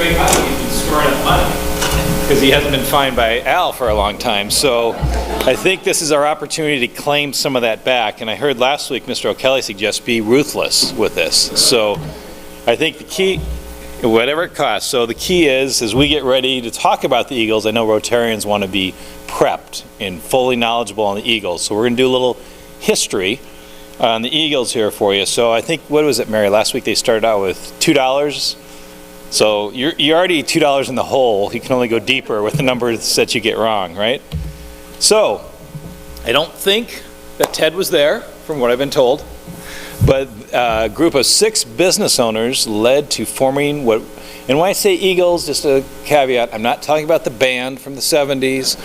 great money. He's been storing up money because he hasn't been fined by Al for a long time. So I think this is our opportunity to claim some of that back. And I heard last week Mr. O'Kelly suggest be ruthless with this. So I think the key, whatever it costs. So the key is, as we get ready to talk about the Eagles, I know Rotarians want to be prepped and fully knowledgeable on the Eagles. So we're going to do a little history on the Eagles here for you. So I think, what was it, Mary? Last week they started out with $2. So you're already $2 in the hole. You can only go deeper with the numbers that you get wrong, right? So I don't think that Ted was there, from what I've been told, but a group of 6 business owners led to forming what, and when I say Eagles, just a caveat, I'm not talking about the band from the 70s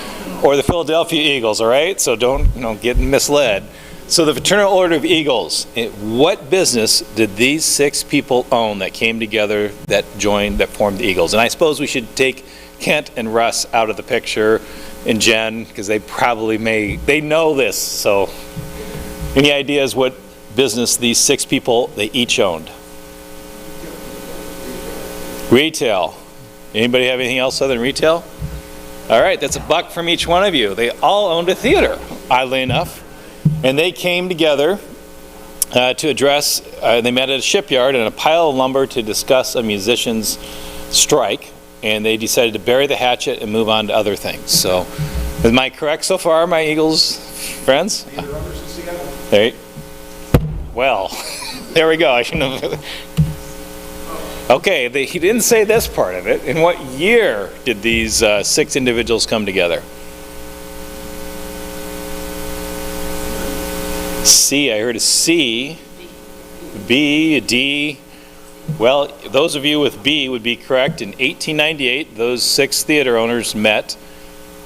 or the Philadelphia Eagles, all right? So don't get misled. So the Fraternal Order of Eagles, what business did these 6 people own that came together, that joined, that formed the Eagles? And I suppose we should take Kent and Russ out of the picture, and Jen, because they probably they know this. So any ideas what business these 6 people, they each owned? Retail. Anybody have anything else other than retail? All right, that's $1 from each one of you. They all owned a theater, oddly enough. And they came together to address, they met at a shipyard and a pile of lumber to discuss a musician's strike, and they decided to bury the hatchet and move on to other things. So, am I correct so far, my Eagles friends? There. Well, there we go. I shouldn't have. Okay, he didn't say this part of it. In what year did these 6 individuals come together? C, I heard a C, B, a D. Well, those of you with B would be correct. In 1898, those 6 theater owners met.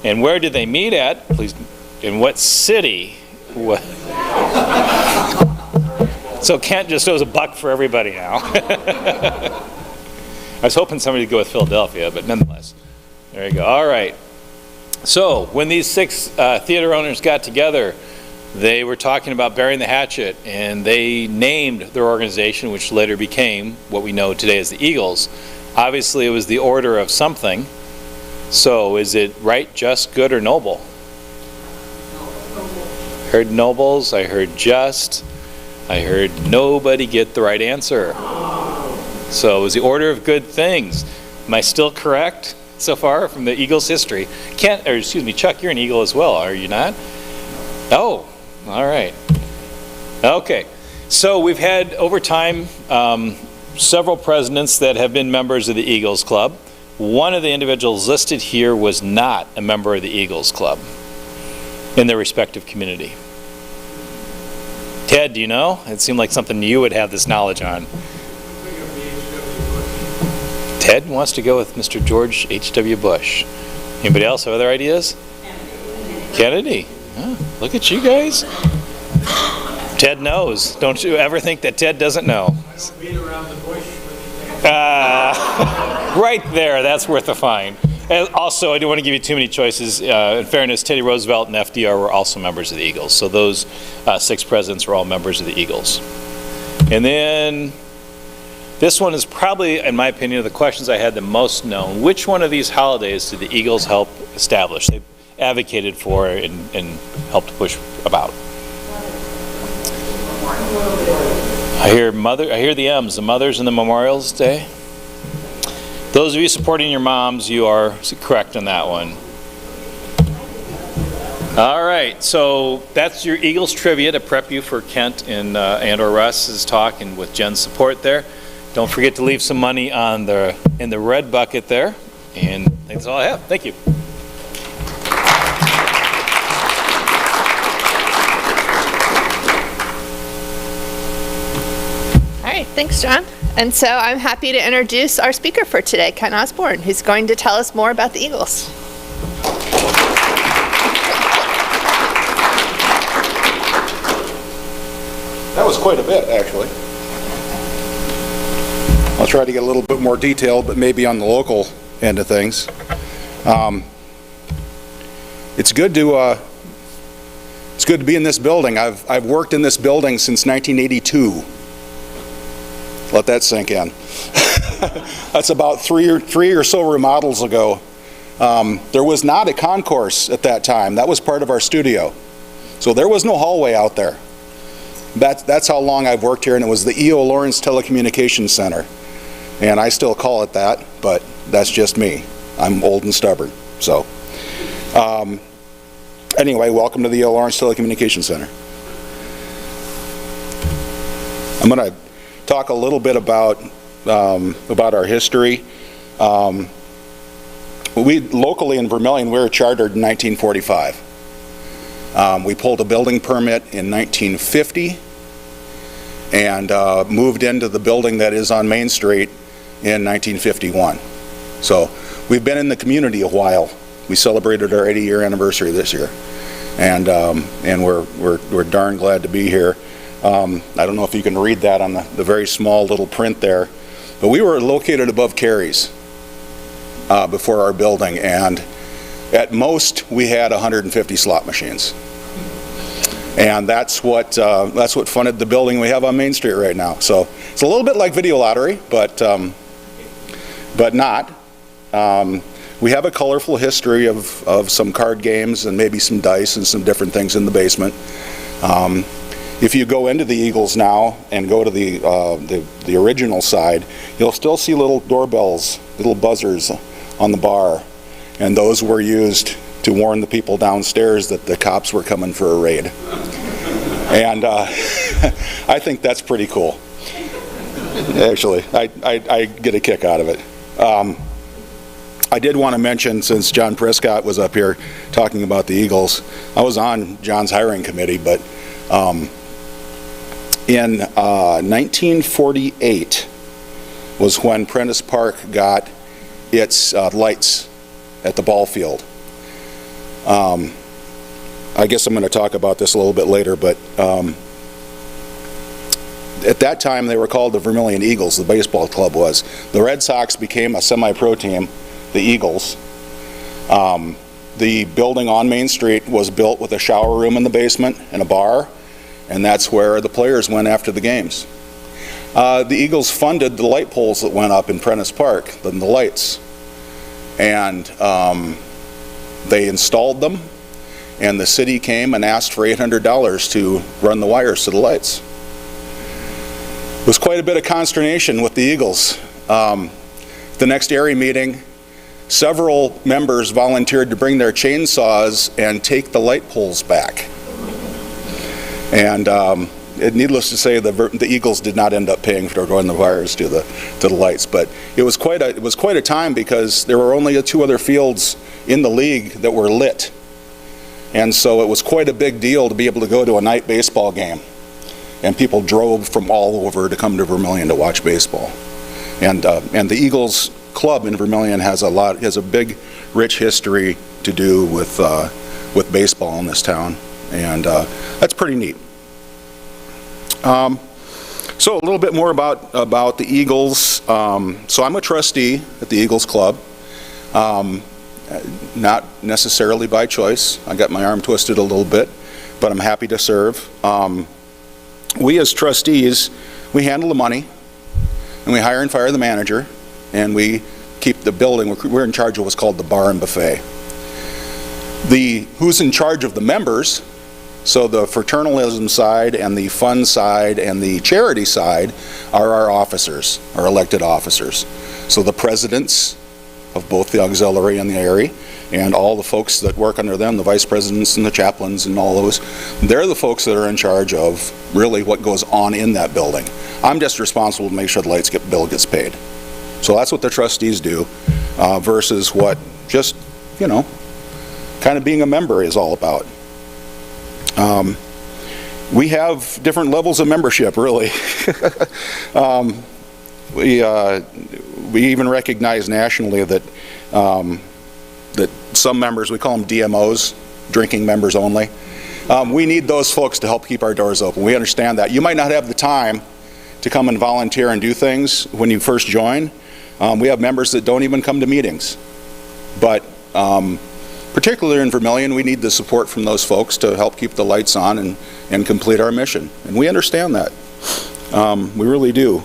And where did they meet at? Please, in what city? So Kent just owes $1 for everybody now. I was hoping somebody would go with Philadelphia, but nonetheless. There you go. All right. So when these 6 theater owners got together, they were talking about burying the hatchet, and they named their organization, which later became what we know today as the Eagles. Obviously, it was the order of something. So is it right, just, good, or noble? Heard nobles, I heard just, I heard nobody get the right answer. So it was the order of good things. Am I still correct so far from the Eagles' history? Chuck, you're an Eagle as well, are you not? Oh. All right. Okay. So we've had, over time, several presidents that have been members of the Eagles Club. One of the individuals listed here was not a member of the Eagles Club in their respective community. Ted, do you know? It seemed like something you would have this knowledge on. Ted wants to go with Mr. George H.W. Bush. Anybody else have other ideas? Kennedy. Oh, look at you guys. Ted knows. Don't you ever think that Ted doesn't know. Right there, that's worth a fine. And also, I don't want to give you too many choices. In fairness, Teddy Roosevelt and FDR were also members of the Eagles. So those 6 presidents were all members of the Eagles. And then this one is probably, in my opinion, of the questions I had the most known. Which one of these holidays did the Eagles help establish? They advocated for and helped push about. I hear the M's, the Mothers and the Memorials Day. Those of you supporting your moms, you are correct on that one. All right, so that's your Eagles trivia to prep you for Kent and or Russ's talk, and with Jen's support there. Don't forget to leave some money in the red bucket there. And that's all I have. Thank you. Thanks, John. And so I'm happy to introduce our speaker for today, Ken Osborne, who's going to tell us more about the Eagles. That was quite a bit, actually. I'll try to get a little bit more detailed, but maybe on the local end of things. It's good to be in this building. I've worked in this building since 1982. Let that sink in. That's about three or so remodels ago. There was not a concourse at that time. That was part of our studio. So there was no hallway out there. That's how long I've worked here, and it was the E.O. Lawrence Telecommunications Center. And I still call it that, but that's just me. I'm old and stubborn. So anyway, welcome to the E.O. Lawrence Telecommunications Center. I'm going to talk a little bit about our history. We locally in Vermillion, we were chartered in 1945. We pulled a building permit in 1950 and moved into the building that is on Main Street in 1951. So we've been in the community a while. We celebrated our 80-year anniversary this year, and we're darn glad to be here. I don't know if you can read that on the very small little print there, but we were located above Carey's before our building, and at most we had 150 slot machines, and that's what funded the building we have on Main Street right now. So it's a little bit like video lottery, but not. We have a colorful history of some card games and maybe some dice and some different things in the basement. If you go into the Eagles now and go to the original side, you'll still see little doorbells, little buzzers on the bar, and those were used to warn the people downstairs that the cops were coming for a raid. And I think that's pretty cool. Actually, I get a kick out of it. I did want to mention, since John Prescott was up here talking about the Eagles, I was on John's hiring committee, but in 1948 was when Prentice Park got its lights at the ball field. I guess I'm going to talk about this a little bit later, but at that time they were called the Vermillion Eagles, the baseball club was. The Red Sox became a semi-pro team, the Eagles. The building on Main Street was built with a shower room in the basement and a bar, and that's where the players went after the games. The Eagles funded the light poles that went up in Prentice Park, the lights, and they installed them, and the city came and asked for $800 to run the wires to the lights. It was quite a bit of consternation with the Eagles. The next area meeting, several members volunteered to bring their chainsaws and take the light poles back. And needless to say, the Eagles did not end up paying for running the wires to the lights. But it was quite a time, because there were only 2 other fields in the league that were lit, and so it was quite a big deal to be able to go to a night baseball game. And people drove from all over to come to Vermillion to watch baseball. And the Eagles club in Vermillion has a big, rich history to do with baseball in this town, and that's pretty neat. So a little bit more about the Eagles. So I'm a trustee at the Eagles Club, not necessarily by choice. I got my arm twisted a little bit, but I'm happy to serve. We as trustees, we handle the money, and we hire and fire the manager, and we keep the building. We're in charge of what's called the bar and buffet. Who's in charge of the members, so the fraternalism side and the fund side and the charity side, are our officers, our elected officers. So the presidents of both the auxiliary and the area, and all the folks that work under them, the vice presidents and the chaplains and all those, they're the folks that are in charge of really what goes on in that building. I'm just responsible to make sure the bill gets paid. So that's what the trustees do, versus what just, kind of being a member is all about. We have different levels of membership, really. We even recognize nationally that that some members, we call them DMOs, drinking members only. We need those folks to help keep our doors open. We understand that. You might not have the time to come and volunteer and do things when you first join. We have members that don't even come to meetings. But particularly in Vermillion, we need the support from those folks to help keep the lights on and complete our mission. And we understand that. We really do.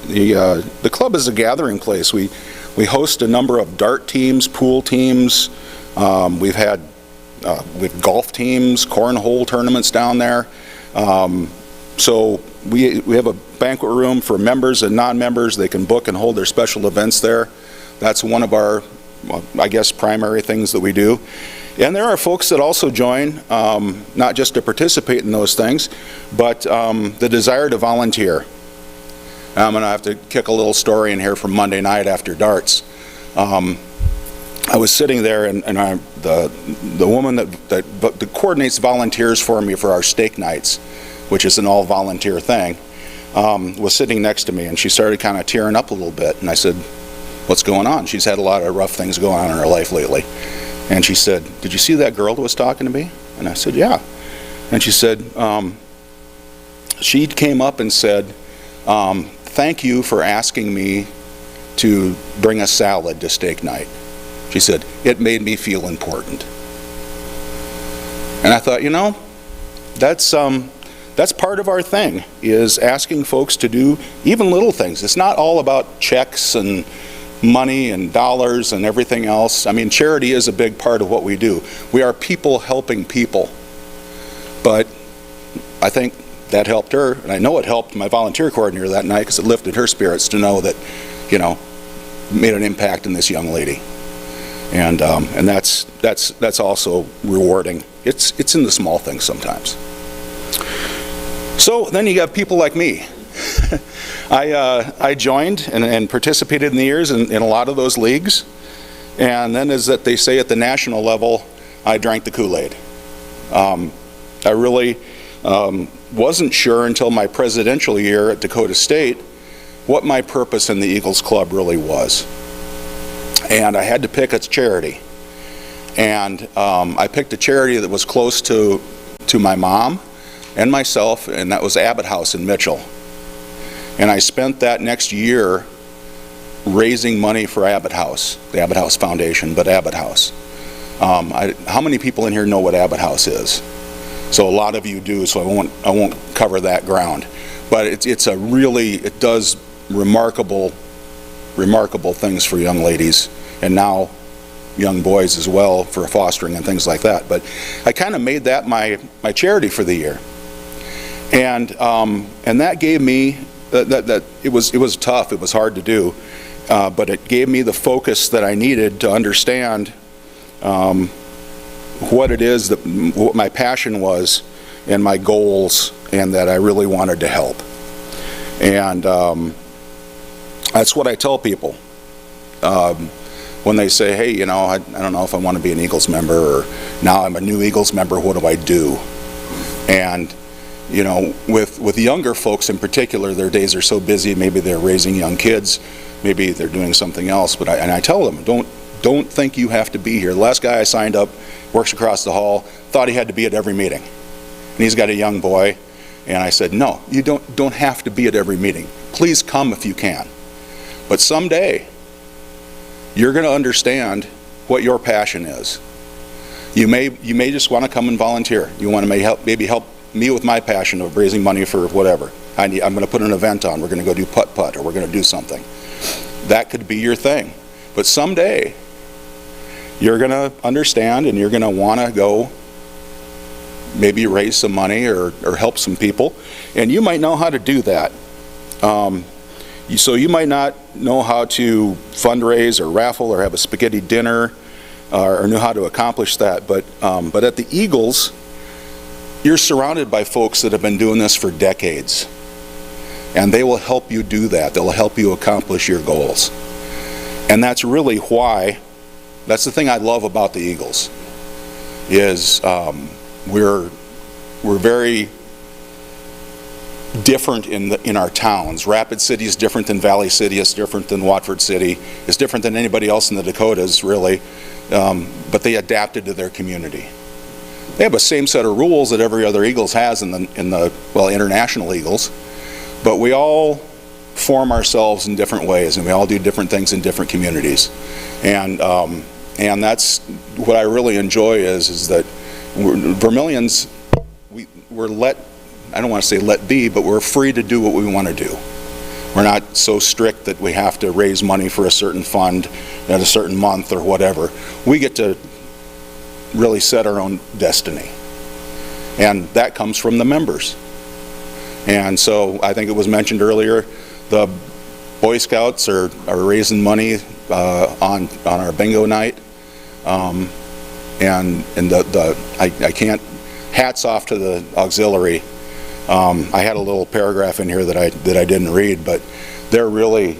The club is a gathering place. We host a number of dart teams, pool teams. We've golf teams, cornhole tournaments down there. So we have a banquet room for members and non-members. They can book and hold their special events there. That's one of our, I guess, primary things that we do. And there are folks that also join, not just to participate in those things, but the desire to volunteer. I'm going to have to kick a little story in here from Monday night after darts. I was sitting there, and the woman that coordinates volunteers for me for our steak nights, which is an all-volunteer thing, was sitting next to me, and she started kind of tearing up a little bit. And I said, "What's going on?" She's had a lot of rough things going on in her life lately. And she said, "Did you see that girl that was talking to me?" And I said, "Yeah." And she said, she came up and said, "Thank you for asking me to bring a salad to steak night." She said, "It made me feel important." And I thought, you know, that's part of our thing, is asking folks to do even little things. It's not all about checks and money and dollars and everything else. I mean, charity is a big part of what we do. We are people helping people. But I think that helped her, and I know it helped my volunteer coordinator that night, because it lifted her spirits to know that, you know, made an impact in this young lady. And that's also rewarding. It's in the small things sometimes. So then you got people like me. I joined and participated in the years in a lot of those leagues, and then, as that they say at the national level, I drank the Kool-Aid. I really wasn't sure until my presidential year at Dakota State what my purpose in the Eagles Club really was. And I had to pick a charity. And I picked a charity that was close to my mom and myself, and that was Abbott House in Mitchell. And I spent that next year raising money for Abbott House, the Abbott House Foundation, but Abbott House. How many people in here know what Abbott House is? So a lot of you do, so I won't cover that ground. But it does remarkable things for young ladies, and now young boys as well, for fostering and things like that. But I kind of made that my charity for the year. And that gave me, it was tough, it was hard to do, but it gave me the focus that I needed to understand what it is, what my passion was, and my goals, and that I really wanted to help. And that's what I tell people when they say, "Hey, you know, I don't know if I want to be an Eagles member," or "Now I'm a new Eagles member, what do I do?" And you know, with younger folks in particular, their days are so busy. Maybe they're raising young kids, maybe they're doing something else. But I tell them, don't think you have to be here. The last guy I signed up works across the hall, thought he had to be at every meeting, and he's got a young boy. And I said, "No, you don't have to be at every meeting. Please come if you can. But someday, you're going to understand what your passion is. You may just want to come and volunteer. You want to maybe help me with my passion of raising money for whatever. I'm going to put an event on. We're going to go do putt-putt, or we're going to do something. That could be your thing. But someday, you're going to understand, and you're going to want to go maybe raise some money or help some people. And you might know how to do that. So you might not know how to fundraise or raffle or have a spaghetti dinner or know how to accomplish that. But at the Eagles, you're surrounded by folks that have been doing this for decades. And they will help you do that. They'll help you accomplish your goals. And that's really why, that's the thing I love about the Eagles, is we're very different in our towns. Rapid City is different than Valley City, it's different than Watford City, it's different than anybody else in the Dakotas, really, but they adapted to their community. They have the same set of rules that every other Eagles has in the international Eagles, but we all form ourselves in different ways, and we all do different things in different communities. And that's what I really enjoy is that Vermillions, we're I don't want to say let be, but we're free to do what we want to do. We're not so strict that we have to raise money for a certain fund at a certain month or whatever. We get to really set our own destiny. And that comes from the members. And so I think it was mentioned earlier, the Boy Scouts are raising money on our bingo night. I can't, hats off to the auxiliary. I had a little paragraph in here that I didn't read, but they're really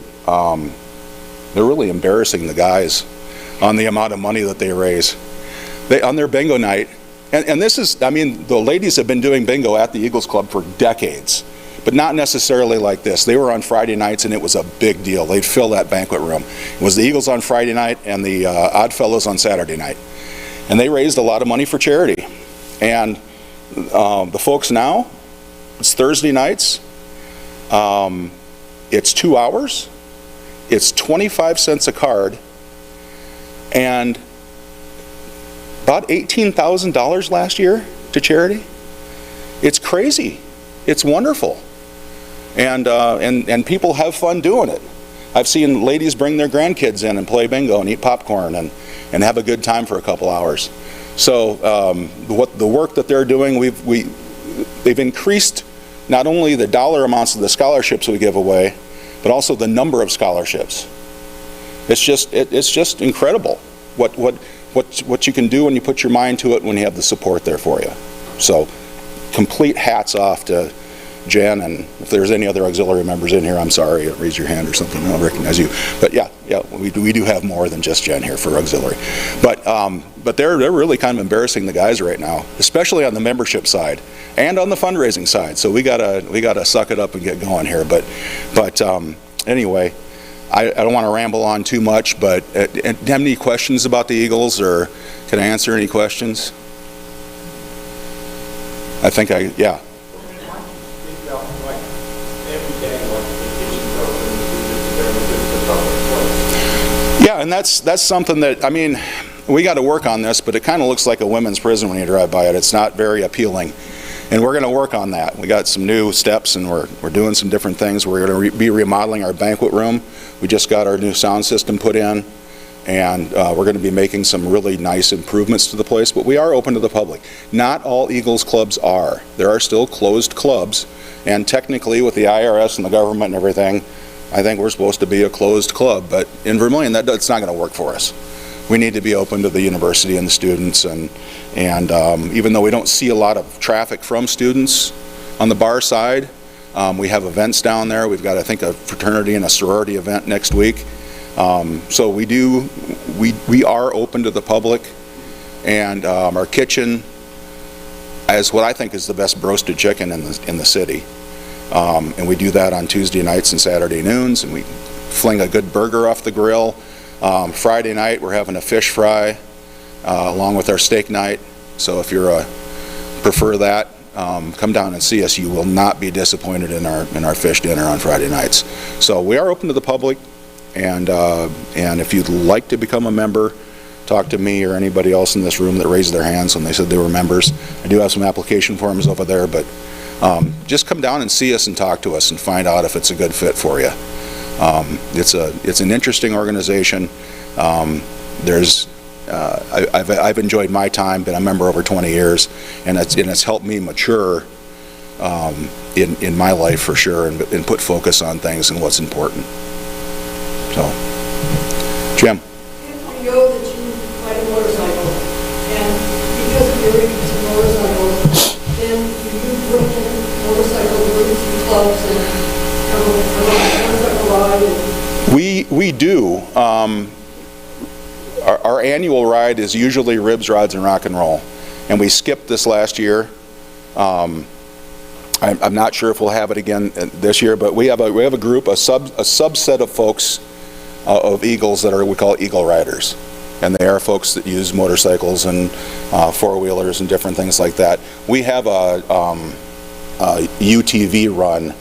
embarrassing the guys on the amount of money that they raise. On their bingo night, and this is, I mean, the ladies have been doing bingo at the Eagles Club for decades, but not necessarily like this. They were on Friday nights, and it was a big deal. They'd fill that banquet room. It was the Eagles on Friday night and the Odd Fellows on Saturday night. And they raised a lot of money for charity. And the folks now, it's Thursday nights, it's 2 hours, it's 25 cents a card, and about $18,000 last year to charity. It's crazy. It's wonderful. And people have fun doing it. I've seen ladies bring their grandkids in and play bingo and eat popcorn and have a good time for a couple hours. So the work that they're doing, they've increased not only the dollar amounts of the scholarships we give away, but also the number of scholarships. It's just incredible what you can do when you put your mind to it, when you have the support there for you. So complete hats off to Jen, and if there's any other auxiliary members in here, I'm sorry, raise your hand or something, I'll recognize you. But yeah, we do have more than just Jen here for auxiliary. But they're really kind of embarrassing the guys right now, especially on the membership side and on the fundraising side. So we gotta suck it up and get going here. But anyway, I don't want to ramble on too much, but do you have any questions about the Eagles, or can I answer any questions? I think yeah. Yeah, and that's something that, I mean, we got to work on this, but it kind of looks like a women's prison when you drive by it. It's not very appealing. And we're going to work on that. We got some new steps, and we're doing some different things. We're going to be remodeling our banquet room. We just got our new sound system put in, and we're going to be making some really nice improvements to the place, but we are open to the public. Not all Eagles clubs are. There are still closed clubs, and technically with the IRS and the government and everything, I think we're supposed to be a closed club, but in Vermillion, that's not going to work for us. We need to be open to the university and the students, and even though we don't see a lot of traffic from students on the bar side, we have events down there. We've got, I think, a fraternity and a sorority event next week. So we are open to the public, and our kitchen is what I think is the best roasted chicken in the city. And we do that on Tuesday nights and Saturday noons, and we fling a good burger off the grill. Friday night we're having a fish fry along with our steak night. So if you're prefer that, come down and see us. You will not be disappointed in our fish dinner on Friday nights. So we are open to the public, and if you'd like to become a member, talk to me or anybody else in this room that raised their hands when they said they were members. I do have some application forms over there, but just come down and see us and talk to us and find out if it's a good fit for you. It's an interesting organization. I've enjoyed my time, been a member over 20 years, and it's helped me mature in my life for sure, and put focus on things and what's important. So, Jim. I know that you ride a motorcycle, and because of your interest in motorcycles, then you bring in motorcycle groups and clubs and motorcycle ride. We do. Our annual ride is usually ribs, rods, and rock and roll, and we skipped this last year. I'm not sure if we'll have it again this year, but we have a group, a subset of folks of Eagles that we call Eagle Riders, and they are folks that use motorcycles and four-wheelers and different things like that. We have a UTV run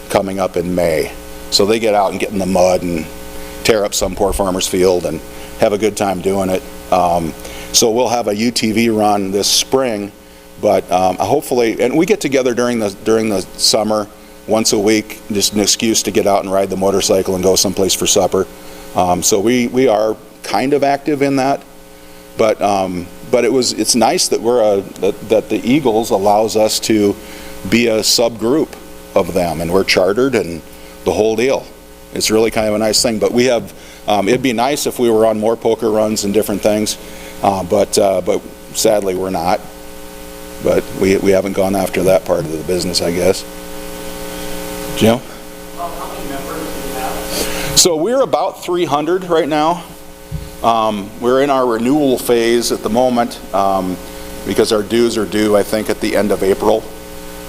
coming up in May, so they get out and get in the mud and tear up some poor farmer's field and have a good time doing it. So we'll have a UTV run this spring, but hopefully, and we get together during the summer once a week, just an excuse to get out and ride the motorcycle and go someplace for supper. So we are kind of active in that, but it's nice that that the Eagles allows us to be a subgroup of them, and we're chartered and the whole deal. It's really kind of a nice thing. But we have, it'd be nice if we were on more poker runs and different things, but sadly we're not. But we haven't gone after that part of the business, I guess. Jim? How many members do you have? So we're about 300 right now. We're in our renewal phase at the moment because our dues are due, I think, at the end of April.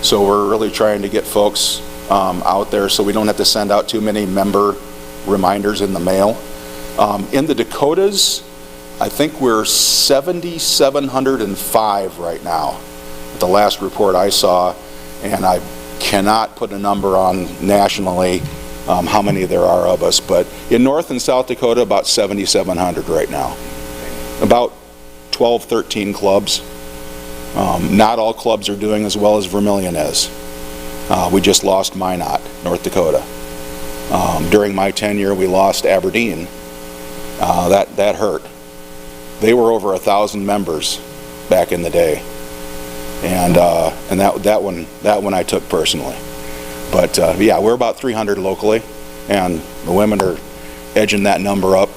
So we're really trying to get folks out there so we don't have to send out too many member reminders in the mail. In the Dakotas, I think we're 7,705 right now, the last report I saw, and I cannot put a number on nationally how many there are of us, but in North and South Dakota, about 7,700 right now. About 12, 13 clubs. Not all clubs are doing as well as Vermillion is. We just lost Minot, North Dakota. During my tenure, we lost Aberdeen. That hurt. They were over 1,000 members back in the day, and that one I took personally. But yeah, we're about 300 locally, and the women are edging that number up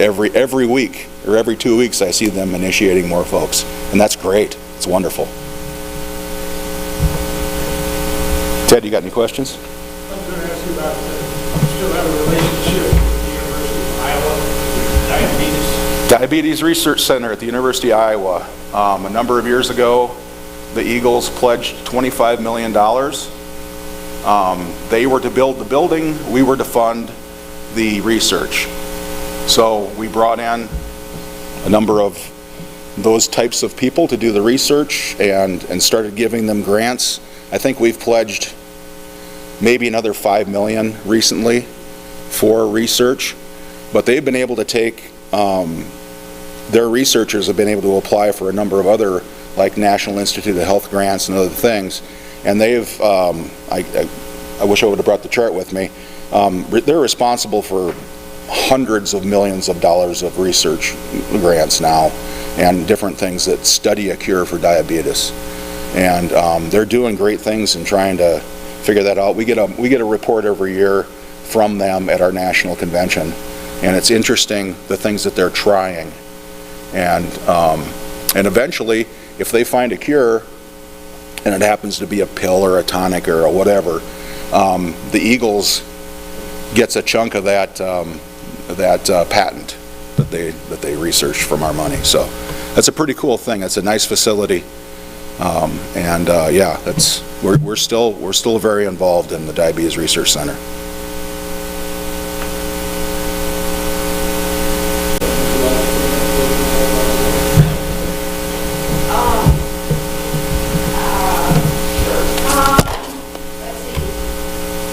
every week, or every 2 weeks. I see them initiating more folks, and that's great. It's wonderful. Ted, you got any questions? I was going to ask you about, you still have a relationship with the University of Iowa, diabetes? Diabetes Research Center at the University of Iowa. A number of years ago, the Eagles pledged $25 million. They were to build the building, we were to fund the research. So we brought in a number of those types of people to do the research and started giving them grants. I think we've pledged maybe another $5 million recently for research, but they've been able to take, their researchers have been able to apply for a number of other, like National Institute of Health grants and other things, and they've, I wish I would have brought the chart with me, they're responsible for hundreds of millions of dollars of research grants now, and different things that study a cure for diabetes. And they're doing great things in trying to figure that out. We get a report every year from them at our national convention, and it's interesting the things that they're trying. And eventually, if they find a cure, and it happens to be a pill or a tonic or a whatever, the Eagles gets a chunk of that patent that they researched from our money. So that's a pretty cool thing. It's a nice facility, yeah, we're still very involved in the Diabetes Research Center.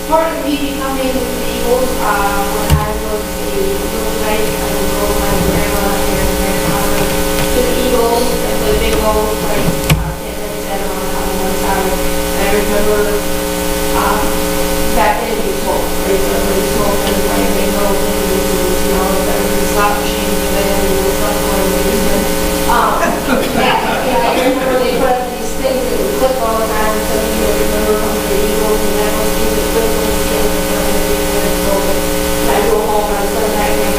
Part of me becoming an Eagle, when I was a little kid, I would go with my grandma and grandfather to the Eagles and play big balls, like Ken said on one side. And I remember back then you smoke, right? So everybody smoked and playing big balls and you know, there was a slot machine and then there was stuff going on. I remember they put up these things that would click all the time, so you would remember from the Eagles, and that was the click on the skin and I go home on Sunday night and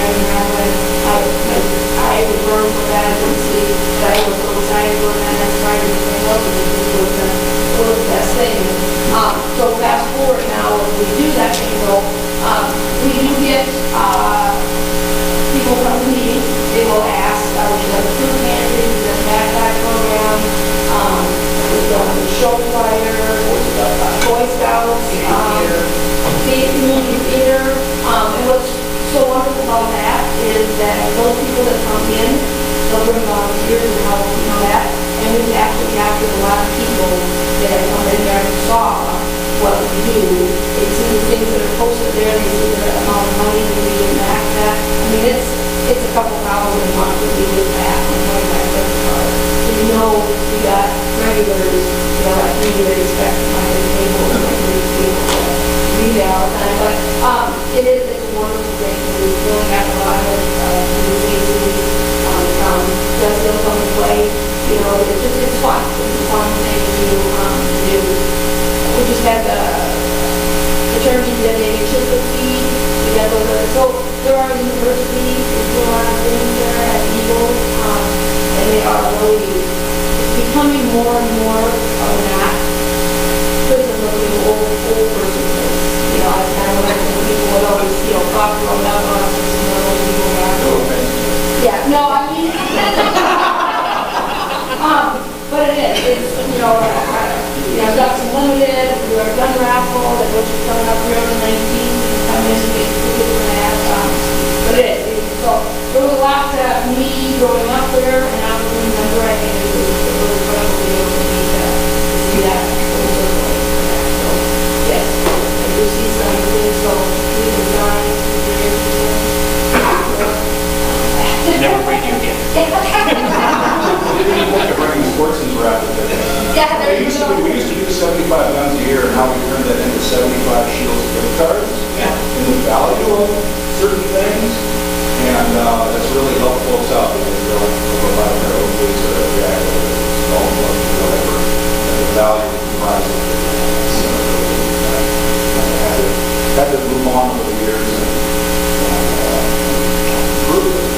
I would learn from that and see that I was so excited for that next Friday to bring up, and it was the best thing. It is a wonderful thing. We really have a lot of communication. Just don't come and play. You know, it's fun. It's a fun thing to do. We just had the tournament that they should feed. We got so there are universities that do a lot of things there at Eagle, and they are really becoming more and more of that prison looking old person place. You know, I kind of like when people would always, you know, talk growing up on us, you know, those people back. Yeah, no, I mean, but it is, it's, you know, Ducks Unlimited, we have a gun raffle, that which is coming up here on the 19th, I'm going to get included for that, but it is, so, there was a lot to me growing up there, and I was remember, I think it was incredible to be able to meet that, to see that, full circle, so, yes, I do see some things, so, we design, Never bring you again. Bringing sportsman's raffle there. Yeah, there We you used go. to do 75 guns a year, and now we turned that into 75 shields gift cards. And the value of certain things, and that's really helped folks out because they'll provide their own ways to react to small clubs or whatever. And the value comprises it. So I had to move on over the years and improve it.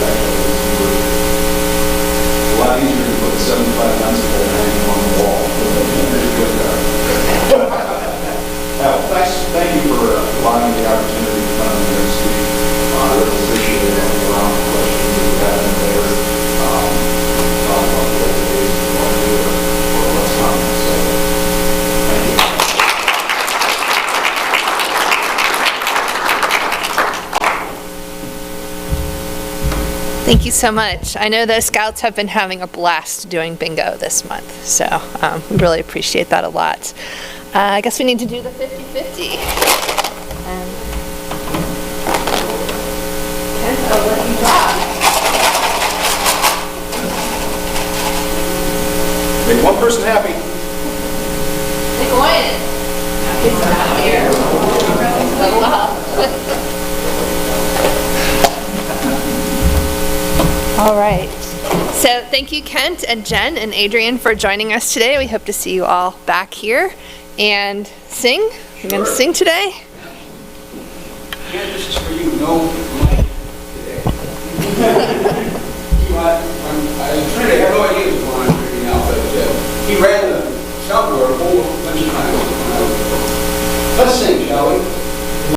A lot easier to put 75 guns together and hang them on the wall. Thank you for allowing me the opportunity to come here and speak. I really appreciate it. Around the questions that we had in there, talk about what it is we want to do or what's coming. So, thank you. Thank you so much. I know the Scouts have been having a blast doing bingo this month, so we really appreciate that a lot. I guess we need to do the 50-50. Kent, I'll let you draw. Make one person happy. Take away. It's out here. Oh, wow. All right. So thank you, Kent and Jen and Adrian, for joining us today. We hope to see you all back here and sing. You're going to sing today?